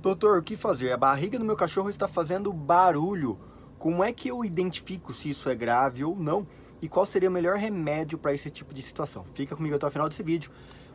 Doutor, o que fazer? A barriga do meu cachorro está fazendo barulho. Como é que eu identifico se isso é grave ou não? E qual seria o melhor remédio para esse tipo de situação? Fica comigo até o final desse vídeo.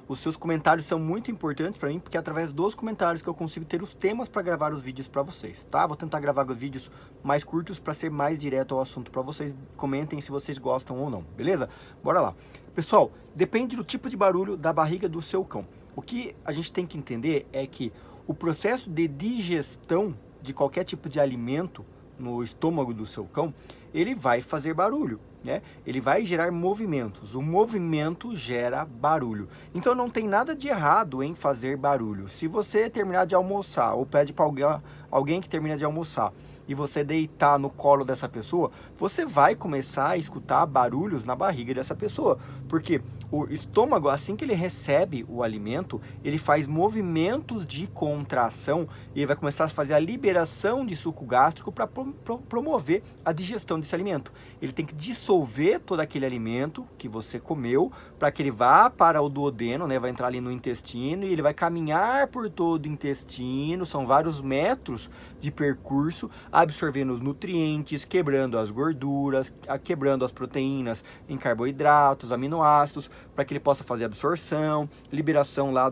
Os seus comentários são muito importantes para mim, porque é através dos comentários que eu consigo ter os temas para gravar os vídeos para vocês, tá? Vou tentar gravar vídeos mais curtos para ser mais direto ao assunto para vocês. Comentem se vocês gostam ou não, beleza? Bora lá. Pessoal, depende do tipo de barulho da barriga do seu cão. O que a gente tem que entender é que o processo de digestão de qualquer tipo de alimento no estômago do seu cão, ele vai fazer barulho, né? Ele vai gerar movimentos. O movimento gera barulho. Então não tem nada de errado em fazer barulho. Se você terminar de almoçar ou pede para alguém que termina de almoçar e você deitar no colo dessa pessoa, você vai começar a escutar barulhos na barriga dessa pessoa, porque o estômago, assim que ele recebe o alimento, ele faz movimentos de contração e ele vai começar a fazer a liberação de suco gástrico para promover a digestão desse alimento. Ele tem que dissolver todo aquele alimento que você comeu para que ele vá para o duodeno, né? Vai entrar ali no intestino e ele vai caminhar por todo o intestino, são vários metros de percurso, absorvendo os nutrientes, quebrando as gorduras, quebrando as proteínas em carboidratos, aminoácidos, para que ele possa fazer absorção, liberação lá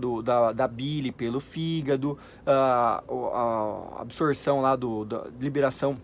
da bile pelo fígado, a absorção lá da liberação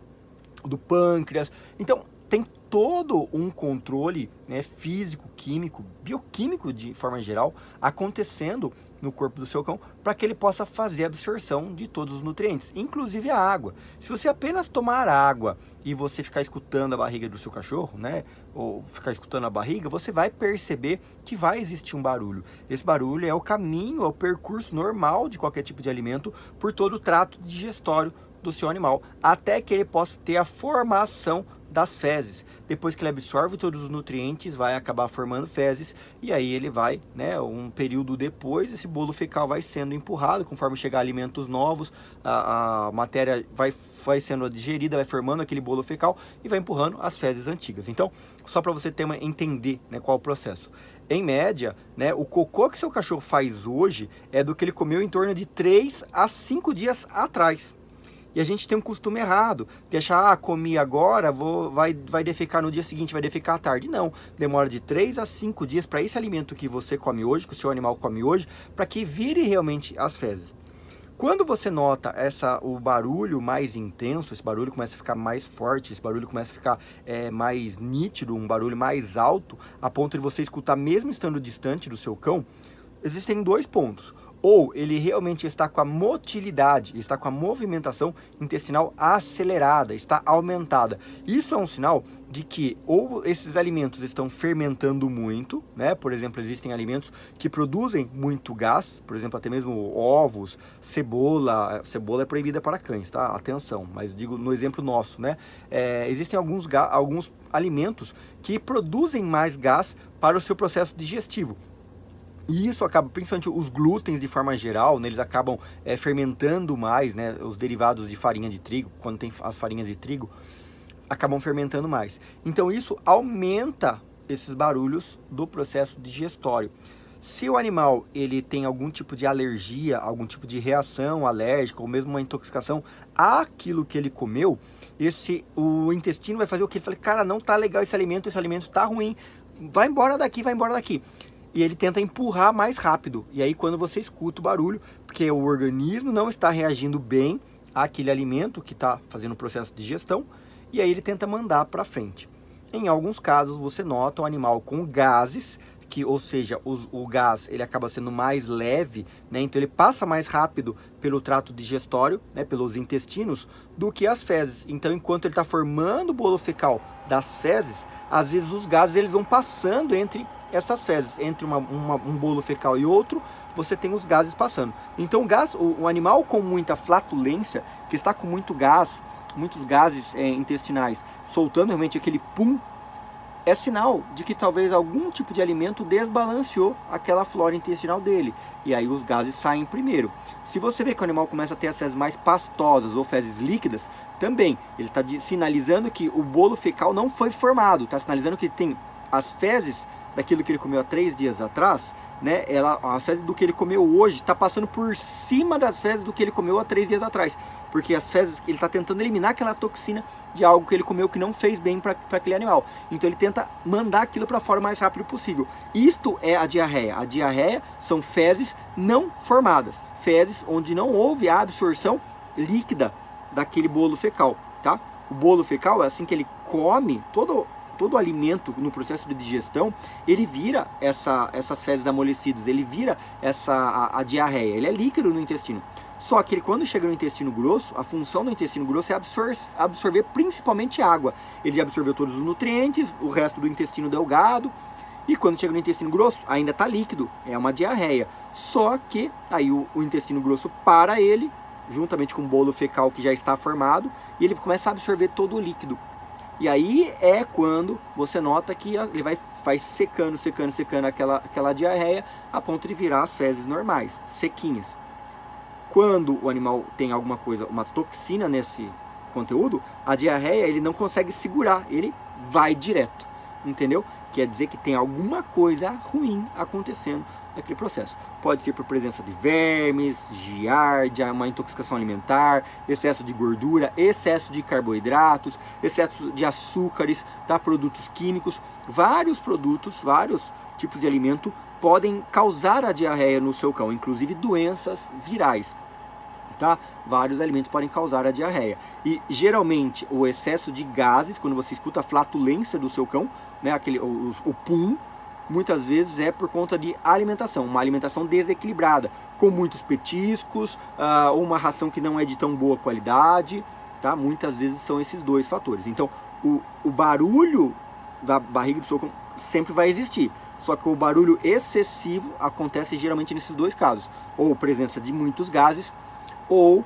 do pâncreas. Então tem todo um controle, né, físico, químico, bioquímico de forma geral acontecendo no corpo do seu cão para que ele possa fazer a absorção de todos os nutrientes, inclusive a água. Se você apenas tomar água e você ficar escutando a barriga do seu cachorro, né, ou ficar escutando a barriga, você vai perceber que vai existir um barulho. Esse barulho é o caminho, é o percurso normal de qualquer tipo de alimento por todo o trato digestório do seu animal, até que ele possa ter a formação das fezes. Depois que ele absorve todos os nutrientes, vai acabar formando fezes, e aí ele vai, né, um período depois, esse bolo fecal vai sendo empurrado, conforme chegar alimentos novos, a matéria vai sendo digerida, vai formando aquele bolo fecal e vai empurrando as fezes antigas. Então, só para você entender, né, qual é o processo. Em média, né, o cocô que seu cachorro faz hoje é do que ele comeu em torno de 3 a 5 dias atrás. E a gente tem um costume errado, de achar, comi agora, vai defecar no dia seguinte, vai defecar à tarde. Não, demora de 3 a 5 dias para esse alimento que você come hoje, que o seu animal come hoje, para que vire realmente as fezes. Quando você nota o barulho mais intenso, esse barulho começa a ficar mais forte, esse barulho começa a ficar mais nítido, um barulho mais alto, a ponto de você escutar mesmo estando distante do seu cão, existem 2 pontos. Ou ele realmente está com a motilidade, está com a movimentação intestinal acelerada, está aumentada. Isso é um sinal de que ou esses alimentos estão fermentando muito, né? Por exemplo, existem alimentos que produzem muito gás, por exemplo, até mesmo ovos, cebola. Cebola é proibida para cães, tá? Atenção, mas digo no exemplo nosso, né? Existem alguns alimentos que produzem mais gás para o seu processo digestivo. E isso acaba, principalmente os glútens de forma geral, né, eles acabam fermentando mais, né, os derivados de farinha de trigo, quando tem as farinhas de trigo, acabam fermentando mais. Então isso aumenta esses barulhos do processo digestório. Se o animal ele tem algum tipo de alergia, algum tipo de reação alérgica, ou mesmo uma intoxicação àquilo que ele comeu, o intestino vai fazer o que? Ele fala, cara, não tá legal esse alimento tá ruim, vai embora daqui, vai embora daqui. E ele tenta empurrar mais rápido. E aí quando você escuta o barulho, porque o organismo não está reagindo bem àquele alimento que está fazendo o processo de digestão, e aí ele tenta mandar para frente. Em alguns casos você nota o animal com gases, ou seja, o gás ele acaba sendo mais leve, né? Então ele passa mais rápido pelo trato digestório, né? Pelos intestinos, do que as fezes. Então enquanto ele está formando o bolo fecal das fezes, às vezes os gases eles vão passando entre essas fezes, entre um bolo fecal e outro, você tem os gases passando. Então o gás, o animal com muita flatulência, que está com muito gás, muitos gases intestinais, soltando realmente aquele pum, é sinal de que talvez algum tipo de alimento desbalanceou aquela flora intestinal dele. E aí os gases saem primeiro. Se você vê que o animal começa a ter as fezes mais pastosas ou fezes líquidas, também ele está sinalizando que o bolo fecal não foi formado. Está sinalizando que tem as fezes daquilo que ele comeu há 3 dias atrás, né, as fezes do que ele comeu hoje está passando por cima das fezes do que ele comeu há 3 dias atrás. Porque as fezes, ele está tentando eliminar aquela toxina de algo que ele comeu que não fez bem para aquele animal. Então ele tenta mandar aquilo para fora o mais rápido possível. Isto é a diarreia. A diarreia são fezes não formadas. Fezes onde não houve a absorção líquida daquele bolo fecal, tá? O bolo fecal, assim que ele come, todo alimento no processo de digestão, ele vira essas fezes amolecidas, ele vira a diarreia. Ele é líquido no intestino. Só que quando chega no intestino grosso, a função do intestino grosso é absorver principalmente água. Ele já absorveu todos os nutrientes, o resto do intestino delgado, e quando chega no intestino grosso, ainda está líquido, é uma diarreia. Só que aí o intestino grosso para ele, juntamente com o bolo fecal que já está formado, e ele começa a absorver todo o líquido. E aí é quando você nota que ele vai secando aquela diarreia, a ponto de virar as fezes normais, sequinhas. Quando o animal tem alguma coisa, uma toxina nesse conteúdo, a diarreia ele não consegue segurar, ele vai direto, entendeu? Quer dizer que tem alguma coisa ruim acontecendo naquele processo. Pode ser por presença de vermes, giardia, uma intoxicação alimentar, excesso de gordura, excesso de carboidratos, excesso de açúcares, tá? Produtos químicos, vários produtos, vários tipos de alimento podem causar a diarreia no seu cão, inclusive doenças virais. Tá? Vários alimentos podem causar a diarreia. E geralmente o excesso de gases, quando você escuta a flatulência do seu cão, né, o pum, muitas vezes é por conta de alimentação, uma alimentação desequilibrada, com muitos petiscos, ou uma ração que não é de tão boa qualidade, tá? Muitas vezes são esses dois fatores. Então o barulho da barriga do seu cão sempre vai existir. Só que o barulho excessivo acontece geralmente nesses dois casos, ou presença de muitos gases, ou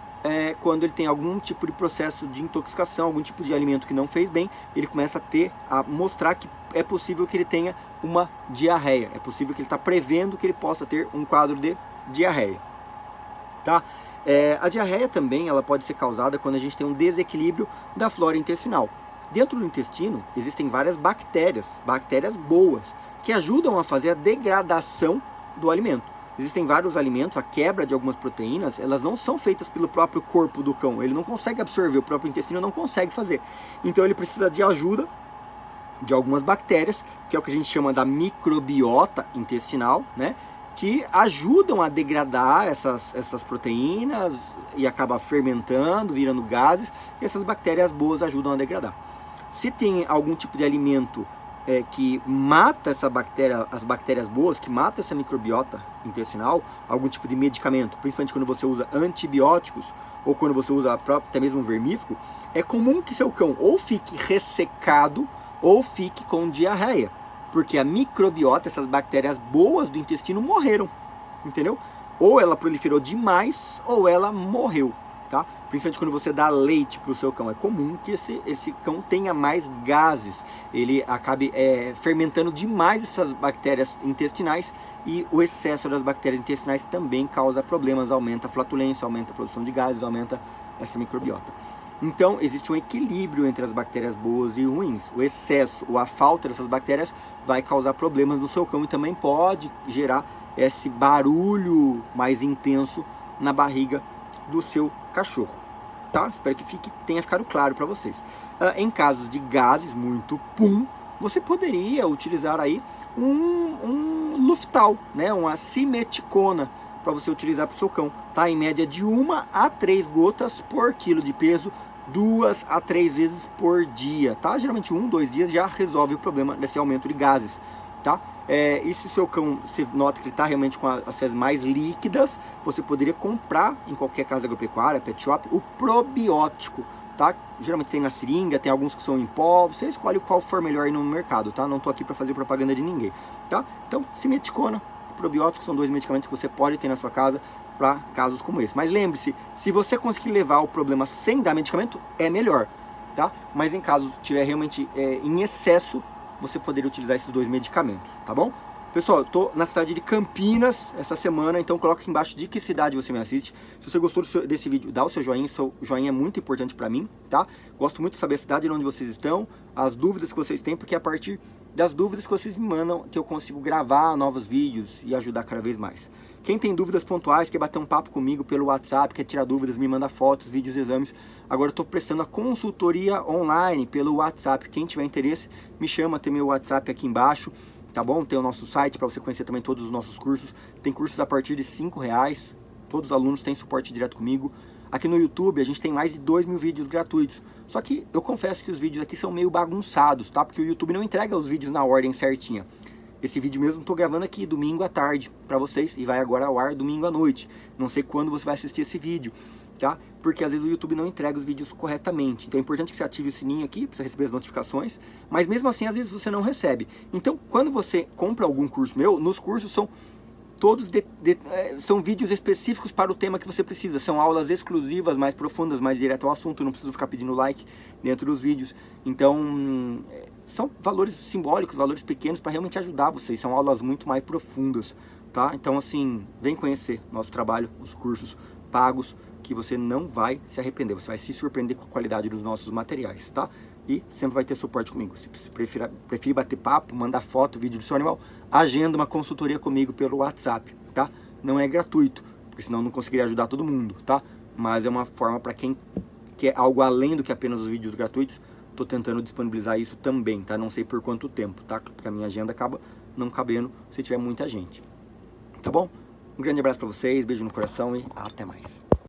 quando ele tem algum tipo de processo de intoxicação, algum tipo de alimento que não fez bem, ele começa a mostrar que é possível que ele tenha uma diarreia, é possível que ele está prevendo que ele possa ter um quadro de diarreia, tá? A diarreia também ela pode ser causada quando a gente tem um desequilíbrio da flora intestinal. Dentro do intestino existem várias bactérias boas, que ajudam a fazer a degradação do alimento. Existem vários alimentos, a quebra de algumas proteínas, elas não são feitas pelo próprio corpo do cão. Ele não consegue absorver, o próprio intestino não consegue fazer. Então ele precisa de ajuda de algumas bactérias, que é o que a gente chama da microbiota intestinal, né? Que ajudam a degradar essas proteínas e acaba fermentando, virando gases, e essas bactérias boas ajudam a degradar. Se tem algum tipo de alimento que mata as bactérias boas, que mata essa microbiota intestinal, algum tipo de medicamento, principalmente quando você usa antibióticos ou quando você usa até mesmo vermífugo, é comum que seu cão ou fique ressecado ou fique com diarreia, porque a microbiota, essas bactérias boas do intestino morreram, entendeu? Ou ela proliferou demais ou ela morreu, tá? Principalmente quando você dá leite para o seu cão, é comum que esse cão tenha mais gases, ele acabe fermentando demais essas bactérias intestinais, e o excesso das bactérias intestinais também causa problemas, aumenta a flatulência, aumenta a produção de gases, aumenta essa microbiota. Então existe um equilíbrio entre as bactérias boas e ruins. O excesso ou a falta dessas bactérias vai causar problemas no seu cão e também pode gerar esse barulho mais intenso na barriga do seu cachorro, tá? Espero que tenha ficado claro para vocês. Em casos de gases muito pum, você poderia utilizar aí um Luftal, né? Uma simeticona para você utilizar para o seu cão, tá? Em média de 1 a 3 gotas por quilo de peso, 2 a 3 vezes por dia, tá? Geralmente 1, 2 dias já resolve o problema desse aumento de gases, tá? E se o seu cão, você nota que ele está realmente com as fezes mais líquidas, você poderia comprar em qualquer casa agropecuária, pet shop, o probiótico, tá? Geralmente tem na seringa, tem alguns que são em pó, você escolhe qual for melhor aí no mercado, tá? Não tô aqui para fazer propaganda de ninguém, tá? Então, simeticona, probiótico são 2 medicamentos que você pode ter na sua casa para casos como esse. Mas lembre-se, se você conseguir levar o problema sem dar medicamento, é melhor, tá? Mas em caso tiver realmente em excesso, você poderia utilizar esses 2 medicamentos, tá bom? Pessoal, eu tô na cidade de Campinas essa semana, então coloca aqui embaixo de que cidade você me assiste. Se você gostou desse vídeo, dá o seu joinha é muito importante pra mim, tá? Gosto muito de saber a cidade onde vocês estão, as dúvidas que vocês têm, porque é a partir das dúvidas que vocês me mandam que eu consigo gravar novos vídeos e ajudar cada vez mais. Quem tem dúvidas pontuais, quer bater um papo comigo pelo WhatsApp, quer tirar dúvidas, me manda fotos, vídeos, exames. Agora eu tô prestando a consultoria online pelo WhatsApp. Quem tiver interesse, me chama, tem meu WhatsApp aqui embaixo. Tá bom? Tem o nosso site para você conhecer também todos os nossos cursos. Tem cursos a partir de R$5. Todos os alunos têm suporte direto comigo. Aqui no YouTube a gente tem mais de 2.000 vídeos gratuitos. Só que eu confesso que os vídeos aqui são meio bagunçados, tá? Porque o YouTube não entrega os vídeos na ordem certinha. Esse vídeo mesmo eu tô gravando aqui domingo à tarde para vocês e vai agora ao ar domingo à noite. Não sei quando você vai assistir esse vídeo, tá? Porque às vezes o YouTube não entrega os vídeos corretamente. Então é importante que você ative o sininho aqui para você receber as notificações. Mas mesmo assim, às vezes você não recebe. Então, quando você compra algum curso meu, nos cursos são todos são vídeos específicos para o tema que você precisa. São aulas exclusivas, mais profundas, mais direto ao assunto. Eu não preciso ficar pedindo like dentro dos vídeos. Então, são valores simbólicos, valores pequenos para realmente ajudar vocês. São aulas muito mais profundas, tá? Então, assim, vem conhecer nosso trabalho, os cursos pagos, que você não vai se arrepender, você vai se surpreender com a qualidade dos nossos materiais, tá? E sempre vai ter suporte comigo. Se preferir bater papo, mandar foto, vídeo do seu animal, agenda uma consultoria comigo pelo WhatsApp, tá? Não é gratuito, porque senão eu não conseguiria ajudar todo mundo, tá? Mas é uma forma para quem quer algo além do que apenas os vídeos gratuitos. Tô tentando disponibilizar isso também, tá? Não sei por quanto tempo, tá? Porque a minha agenda acaba não cabendo se tiver muita gente, tá bom? Um grande abraço para vocês, beijo no coração e até mais.